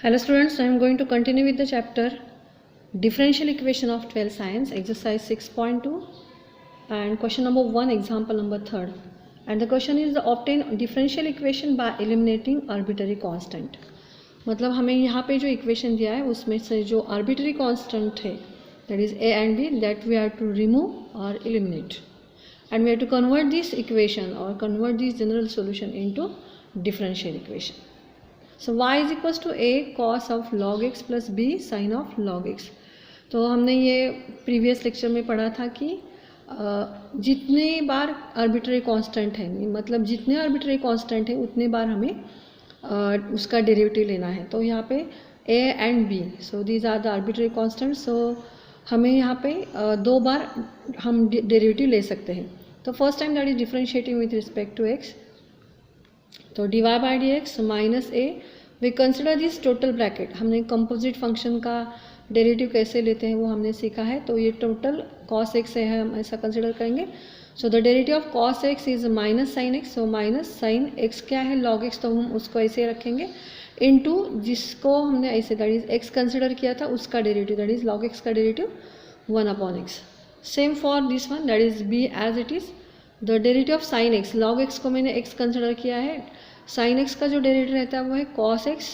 Hello students, I am going to continue with the chapter Differential Equation of 12th Science, exercise 6.2 and question number 1, example number 3rd. And the question is obtain differential equation by eliminating arbitrary constant. मतलब हमें यहाँ पे जो equation दिया है उसमें से जो arbitrary constant है that is a and b that we have to remove or eliminate. And we have to convert this equation or convert this general solution into differential equation. So y is equals to a cos of log x plus b sin of log x. तो हमने ये previous lecture में पढ़ा था कि जितने बार arbitrary constant है मतलब जितने आर्बिट्रेरी कांस्टेंट है उतने बार हमें उसका डेरिवेटिव लेना है. तो यहाँ पे a and b so these are the arbitrary constant. So हमें यहाँ पे दो बार हम डेरिवेटिव ले सकते हैं. तो first time that is differentiating with respect to x. तो dy by d x minus a we consider this total bracket. हमने कंपोजिट फंक्शन का डेरिवेटिव कैसे लेते हैं वो हमने सीखा है. तो ये टोटल cos x है, हम ऐसा कंसिडर करेंगे. So the derivative of cos x is minus sine x. So minus sine x क्या है log x, तो हम उसको ऐसे रखेंगे इनटू जिसको हमने ऐसे दैट इज x कंसिडर किया था उसका derivative that is log x का derivative 1 upon x. Same for this one that is b as it is the derivative of sine x. log x को मैंने x कंसिडर किया है. Sign x का जो डेरिवेटिव रहता है वो है cos x.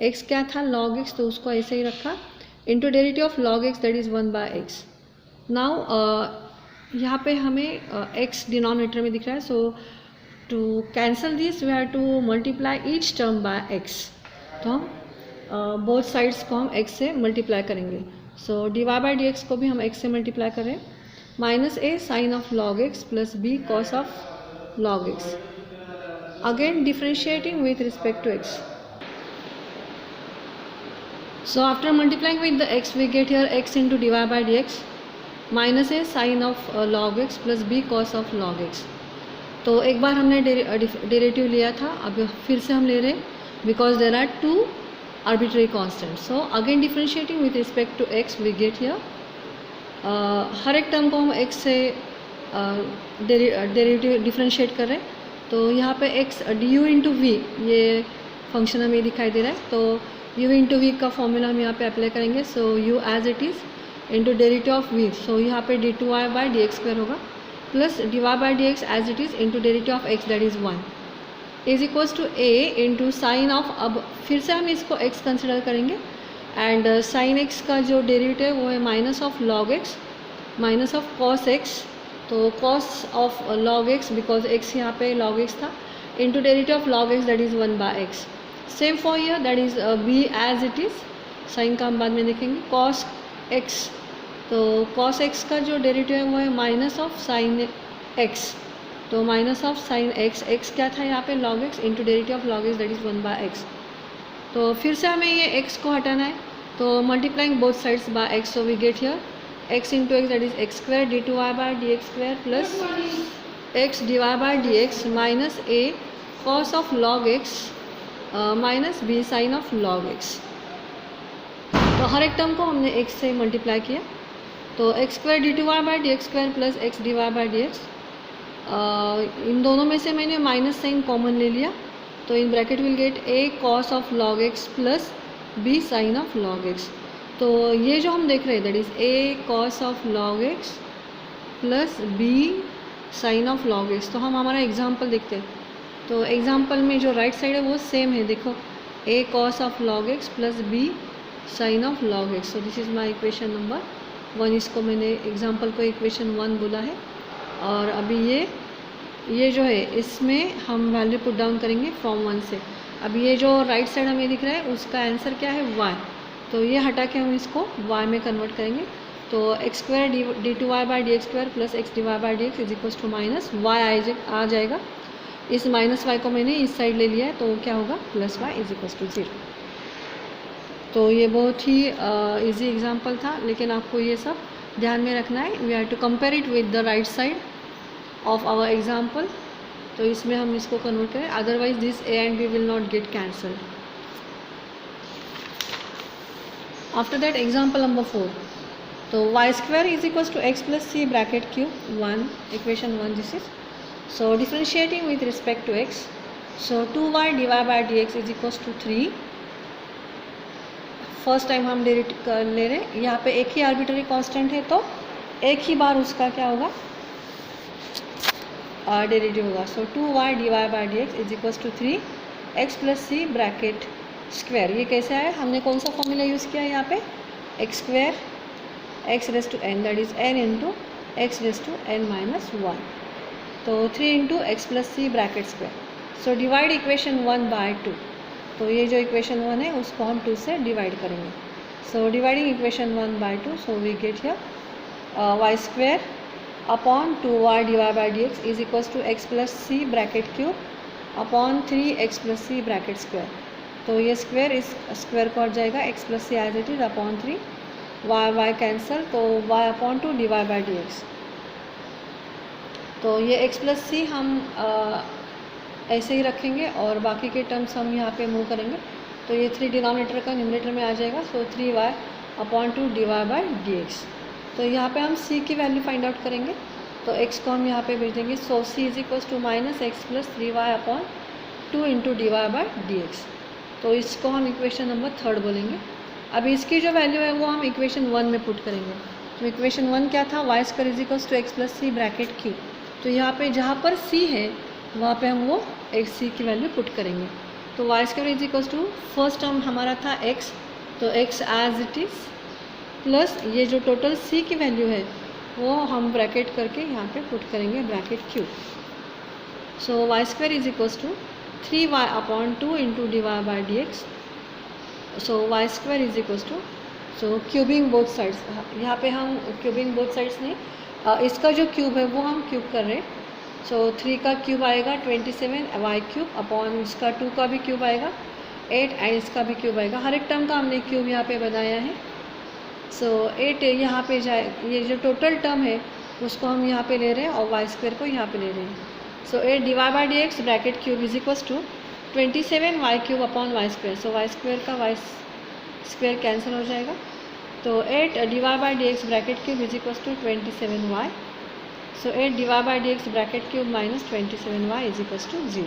x क्या था log x, तो उसको ऐसे ही रखा into derivative of log x that is 1 by x. Now यहाँ पे हमें x डिनोमिनेटर में दिख रहा है. So to cancel this we have to multiply each term by x. तो हम बोथ साइड्स को हम x से मल्टीप्लाई करेंगे. So d y by d x को भी हम x से मल्टीप्लाई करें. Minus a sine of log x plus b cos of log x. Again differentiating with respect to x. So after multiplying with the x we get here x into dy by dx minus a sin of log x plus b cos of log x. तो एक बार हमने derivative लिया था, अब फिर से हम ले रहे हैं because there are two arbitrary constants. So again differentiating with respect to x we get here हर एक टर्म को हम x से डेरिवेटिव डिफरेंशिएट कर रहे हैं. तो यहाँ पे x du इंटू वी ये फंक्शन हमें दिखाई दे रहा है. तो u इंटू वी का फॉर्मूला हम यहाँ पे अप्लाई करेंगे. So u as it is into derivative of v. So यहाँ पे d two y by d x square होगा plus d y by d x as it is into derivative of x that is 1 is equals to a into sine of. अब फिर से हम इसको x consider करेंगे and sine x का जो derivative है वो है minus of log x minus of cos x. तो cos of log x because x यहाँ पे log x था into derivative of log x that is 1 by x. Same for year that is b as it is. Sine का हम बाद में देखेंगे. cos x तो cos x का जो डेरिवेटिव है वो है माइनस ऑफ साइन x. तो minus of sine x, x क्या था यहाँ पे log x into derivative of log x that is 1 by x. तो फिर से हमें ये x को हटाना है. तो multiplying both sides by x so we get here x into x that is x square d to y by dx square plus x dy by dx minus a cos of log x minus b sin of log x. तो हर एक term को हमने x से multiply किया. तो x square d to y by dx square plus x dy by dx इन दोनों में से मैंने माइनस साइन कॉमन ले लिया. तो in bracket will get a cos of log x plus b sin of log x. तो ये जो हम देख रहे हैं that is a cos of log x plus b sine of log x. तो हम हमारा एग्जांपल देखते हैं. तो एग्जांपल में जो राइट साइड है वो सेम है. देखो a cos of log x plus b sine of log x. So this is my equation number 1. इसको मैंने एग्जांपल को इक्वेशन 1 बोला है. और अभी ये जो है इसमें हम वैल्यू पुट डाउन करेंगे फ्रॉम 1 से. अभी ये जो राइट साइड हमें दिख रहा है उसका आंसर क्या है y. तो ये हटा के हम इसको y में कन्वर्ट करेंगे. तो x square d two y by d x square plus x d y by d x is equals to minus y आ जाएगा. इस माइनस y को मैंने इस साइड ले लिया है तो क्या होगा plus y is equals to 0. तो ये बहुत ही इजी एग्जांपल था लेकिन आपको ये सब ध्यान में रखना है. We have to compare it with the right side of our example. तो इसमें हम इसको कन्वर्ट करें otherwise this a and b will not get cancelled. After that example number 4. तो y square is equals to x plus c bracket cube 1 equation 1 this is. So differentiating with respect to x. So 2y dy by dx is equals to 3 first time हम derivative कर ले रहे हैं, यहाँ पे एक ही arbitrary constant है तो एक ही बार उसका क्या होगा डेरिवेटिव होगा. So 2y dy by d x is equals to 3x plus c bracket square. ये कैसे आया, हमने कौन सा फॉर्मूला यूज़ किया है यहाँ पे, x square x raise to n that is n into x raise to n minus 1. तो 3 into x plus c bracket square. So divide equation 1 by 2. तो ये जो इक्वेशन 1 है उसको हम 2 से डिवाइड करेंगे. So dividing equation 1 by 2, so we get here y square upon 2y divide by d x is equals to x plus c bracket cube upon 3x plus c bracket square. तो ये square इस square को हट जाएगा, x plus c as it is upon 3, y cancel, तो y upon 2 divide by d x. तो ये x plus सी हम ऐसे ही रखेंगे और बाकी के टर्म्स हम यहाँ पे मूव करेंगे. तो ये 3 डिनोमिनेटर का न्यूमरेटर में आ जाएगा. सो 3y upon 2 divide by d x. तो यहाँ पे हम c की वैल्यू फाइंड आउट करेंगे. तो x को हम यहाँ पे भेज देंगे. So c is equals to minus x plus 3y upon 2 into d y by d x. तो इसको हम इक्वेशन नंबर 3 बोलेंगे. अब इसकी जो वैल्यू है वो हम इक्वेशन 1 में पुट करेंगे. तो इक्वेशन 1 क्या था, y square is equals to x plus c bracket cube. तो यहाँ पे जहाँ पर c है वहाँ पे हम वो एक्स सी की वैल्यू पुट करेंगे. तो y square is equals to first term हमारा था x, तो x as it is plus ये जो टोटल c की वैल्यू है वो हम ब्रैकेट करके यहाँ पे पुट करेंगे bracket cube. So y square is equals to 3y upon 2 into d y by d x. So y square is equals to, so cubing both sides, यहाँ पे हम क्यूबिंग बोथ साइड्स नहीं, इसका जो क्यूब है वो हम क्यूब कर रहे हैं. सो 3 का क्यूब आएगा 27 वाई क्यूब अपॉन इसका 2 का भी क्यूब आएगा 8 एंड इसका भी क्यूब आएगा. हर एक टर्म का हमने क्यूब यहाँ पे बनाया है. सो 8 यहाँ पे जाए, ये जो टोटल टर्म है उसको हम यहाँ पे ले रहे हैं और वाई स्क्वायर को यहाँ पे ले रहे हैं. So 8 divide by d x bracket cube is equals to 27 y cube upon y square. So y square का वाई स्क्वायर कैंसिल हो जाएगा. तो 8 divide by d x bracket cube is equals to 27 y. So 8 divide by d x bracket cube minus 27 y is equals to 0.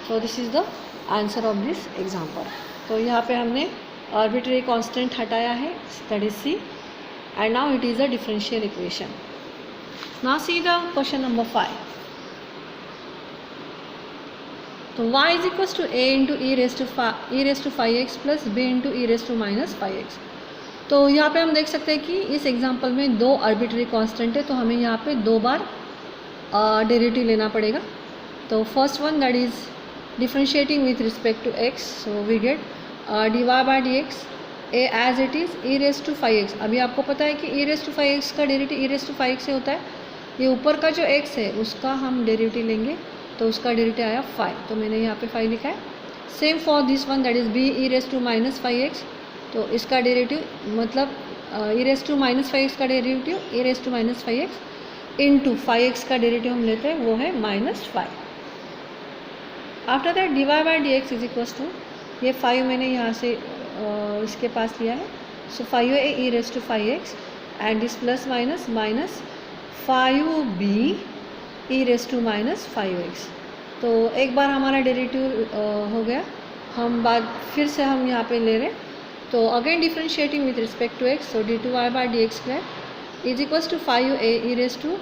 So this is the answer of this example. तो यहाँ पे हमने arbitrary constant हटाया है, that is c, and now it is a differential equation. Now see the question number 5. तो y is equals to a into e raise to 5x plus b into e raise to minus 5x. तो यहाँ पे हम देख सकते हैं कि इस एग्जांपल में 2 आर्बिट्रेरी कांस्टेंट है, तो हमें यहाँ पे 2 बार डेरिवेटिव लेना पड़ेगा. तो first one that is differentiating with respect to x. So we get d y by d x a as it is e raise to 5x. अभी आपको पता है कि ई रेस टू 5x का derivative e raise to 5x से होता है. ये ऊपर का जो x है उसका हम डेरिवेटिव लेंगे, तो उसका डेरिवेटिव आया 5. तो मैंने यहाँ पे 5 लिखा है. Same for this one that is b e raise to minus 5x. तो इसका डेरिवेटिव मतलब ई रेस टू माइनस 5x का derivative e raise to minus 5x into 5x का डेरिवेटिव हम लेते हैं वो है minus 5. After that d y by d x is equals to, ये 5 मैंने यहाँ से इसके पास लिया है. सो 5 है e raise to 5x and this plus minus minus 5b e raise to minus 5x. तो एक बार हमारा डेरिवेटिव हो गया, हम बाद फिर से हम यहाँ पे ले रहे हैं. तो again differentiating with respect to x. So d two y by d x square is equals to 5a e raise to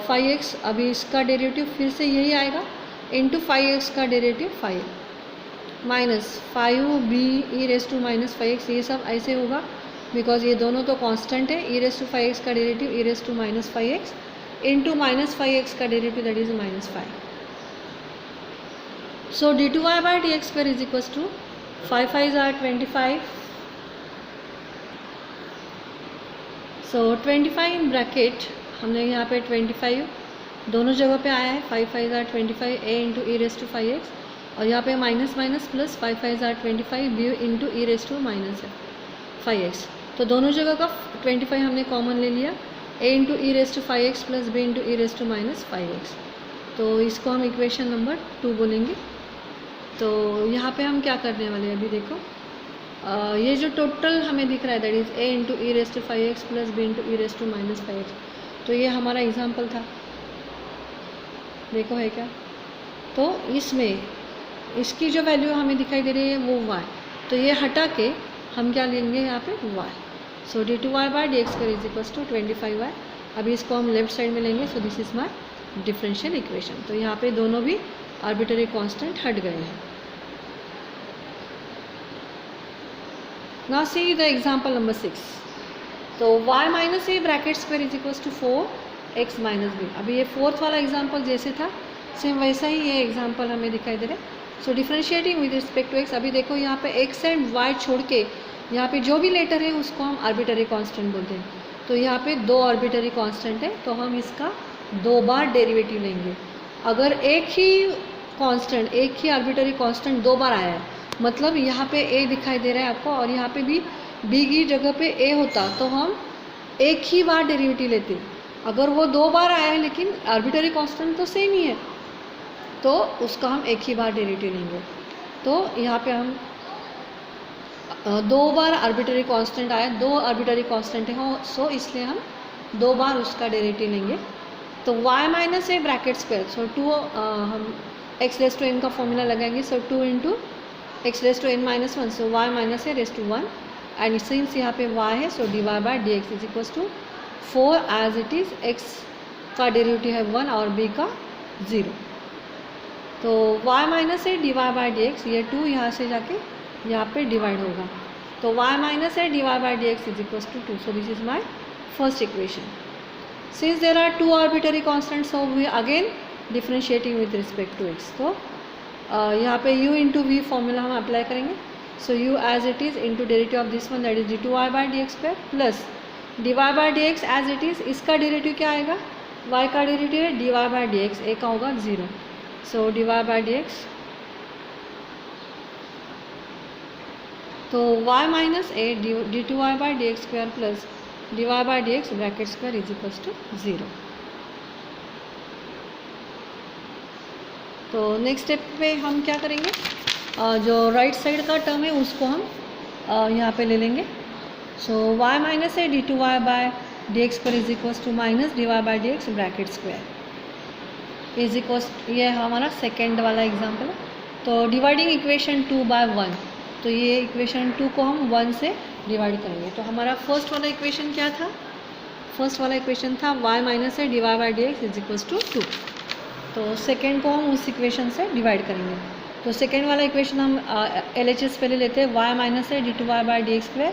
5x. अभी इसका डेरिवेटिव फिर से यही आएगा इंटू 5x का derivative 5 minus 5b e raise to minus 5x. ये सब ऐसे होगा बिकॉज ये दोनों तो कांस्टेंट है. ई रेस टू 5x का derivative e raise to minus 5x into minus 5x का derivative that is minus 5. So d two y by d x square is equals to 5 5 are 25. So 25 in bracket हमने यहाँ पे 25 दोनों जगह पे आया है. 5 5 are 25 a into e raise to 5x और यहाँ पे minus minus plus 5 5 are 25 b into e raise to minus 5x. तो दोनों जगह का 25 हमने कॉमन ले लिया. a into e raise to 5x plus b into e raise to minus 5x. तो इसको हम इक्वेशन नंबर 2 बोलेंगे. तो यहाँ पे हम क्या करने वाले हैं अभी देखो, ये जो टोटल हमें दिख रहा है that is a into e raise to 5x plus b into e raise to minus 5x. तो ये हमारा एग्जाम्पल था, देखो है क्या. तो इसमें इसकी जो वैल्यू हमें दिखाई दे रही है वो y. तो ये हटा के हम क्या लेंगे यहाँ पे y. So d2y by d x square is equals to 25y. अभी इसको हम लेफ्ट साइड में लेंगे. So this is my differential equation. तो यहाँ पे दोनों भी आर्बिटरी कांस्टेंट हट गए हैं. Now see the example number 6. तो y minus a bracket square is equals to 4x minus b. अभी ये फोर्थ वाला एग्जांपल जैसे था सेम वैसा ही ये एग्जांपल हमें दिखाई दे रहा है. So differentiating with respect to x. अभी देखो यहाँ पे x एंड y छोड़ के यहाँ पे जो भी लेटर है उसको हम आर्बिटरी कांस्टेंट बोलते हैं. तो यहाँ पे दो आर्बिटरी कांस्टेंट है तो हम इसका 2 बार डेरिवेटिव लेंगे. अगर एक ही कांस्टेंट, एक ही आर्बिटरी कांस्टेंट 2 बार आया है, मतलब यहाँ पे a दिखाई दे रहा है आपको और यहाँ पे भी b की जगह पे a होता तो हम एक ही बार डेरिवेटिव लेते. अगर वो 2 बार आया है लेकिन आर्बिटरी कांस्टेंट तो सेम ही है तो उसका हम एक ही बार डेरिवेटिव लेंगे. तो यहाँ पे हम 2 बार आर्बिटरी कांस्टेंट आया, 2 आर्बिटरी कांस्टेंट है सो इसलिए हम 2 बार उसका डेरिवेटिव लेंगे. तो y minus a bracket square. So 2 हम x रेस टू n का फॉर्मूला लगाएंगे. So 2 into x raise to n minus 1. So y minus a raise to 1 and since यहाँ पे y है so d y by d x is equals to 4 as it is. x का derivative है 1 और b का 0. तो y minus a d y by d x, ये 2 यहाँ से जाके यहाँ पे डिवाइड होगा. तो y minus a d y by d x is equals to 2. So this is my first equation. Since there are 2 arbitrary constant so we again differentiating with respect to x. तो यहाँ पे u into v formula हम apply करेंगे. So u as it is into derivative of this one that is d2y by d x square plus dy by d x as it is. इसका derivative क्या आएगा? y का derivative है dy by d x, a का होगा 0. So dy by d x, तो y minus a d2y by d x square plus dy by d x bracket square is equals to 0. तो next step पे हम क्या करेंगे, जो राइट साइड का टर्म है उसको हम यहाँ पे ले लेंगे. So y minus a d2y by d x square is equals to minus dy by d x bracket square is equals. ये हमारा सेकेंड वाला एग्जाम्पल है. तो डिवाइडिंग इक्वेशन 2 बाय 1. तो ये इक्वेशन 2 को हम 1 से डिवाइड करेंगे. तो हमारा फर्स्ट वाला इक्वेशन क्या था? फर्स्ट वाला इक्वेशन था y minus a d y by d x is equals to 2. तो सेकेंड को हम उस इक्वेशन से डिवाइड करेंगे. तो सेकेंड वाला इक्वेशन हम LHS पहले लेते हैं y minus a d2y by d x square.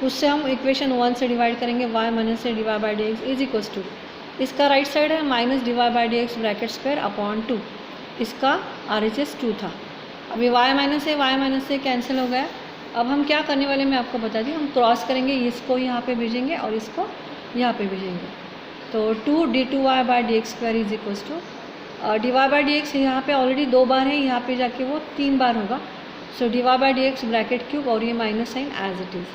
उससे हम इक्वेशन 1 से डिवाइड करेंगे y minus a d y by d x is equals to. इसका राइट साइड है minus dy by d x bracket square upon 2. इसका RHS 2 था. अभी y minus से कैंसिल हो गया. अब हम क्या करने वाले मैं आपको बता दी. हम क्रॉस करेंगे, इसको यहाँ पे भेजेंगे और इसको यहाँ पे भेजेंगे. तो 2 d2y by d x square is equals to dy by d x यहाँ पे ऑलरेडी 2 बार है, यहाँ पे जाके वो 3 बार होगा. So dy by d x bracket cube और ये minus sine as it is.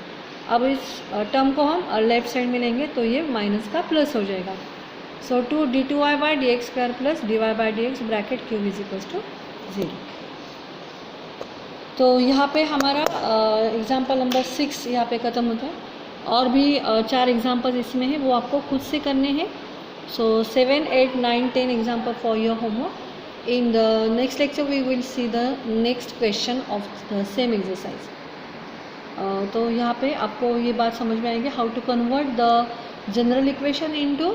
अब इस टर्म को हम लेफ्ट साइड में लेंगे तो ये माइनस का प्लस हो जाएगा. So 2 d2y by d x square plus dy by d x bracket cube is equals to 0. तो यहाँ पे हमारा एग्ज़ाम्पल नंबर 6 यहाँ पे ख़त्म होता है. और भी 4 एग्जाम्पल्स इसमें हैं, वो आपको खुद से करने हैं. So 7, 8, 9, 10 example for your homework. In the next lecture we will see the next question of the same exercise. तो यहाँ पे आपको ये बात समझ में आएगी how to convert the general equation into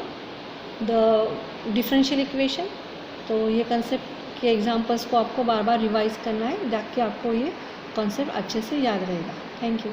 the differential equation. तो ये कंसेप्ट के एग्जांपल्स को आपको बार बार रिवाइज करना है ताकि आपको ये कॉन्सेप्ट अच्छे से याद रहेगा. Thank you.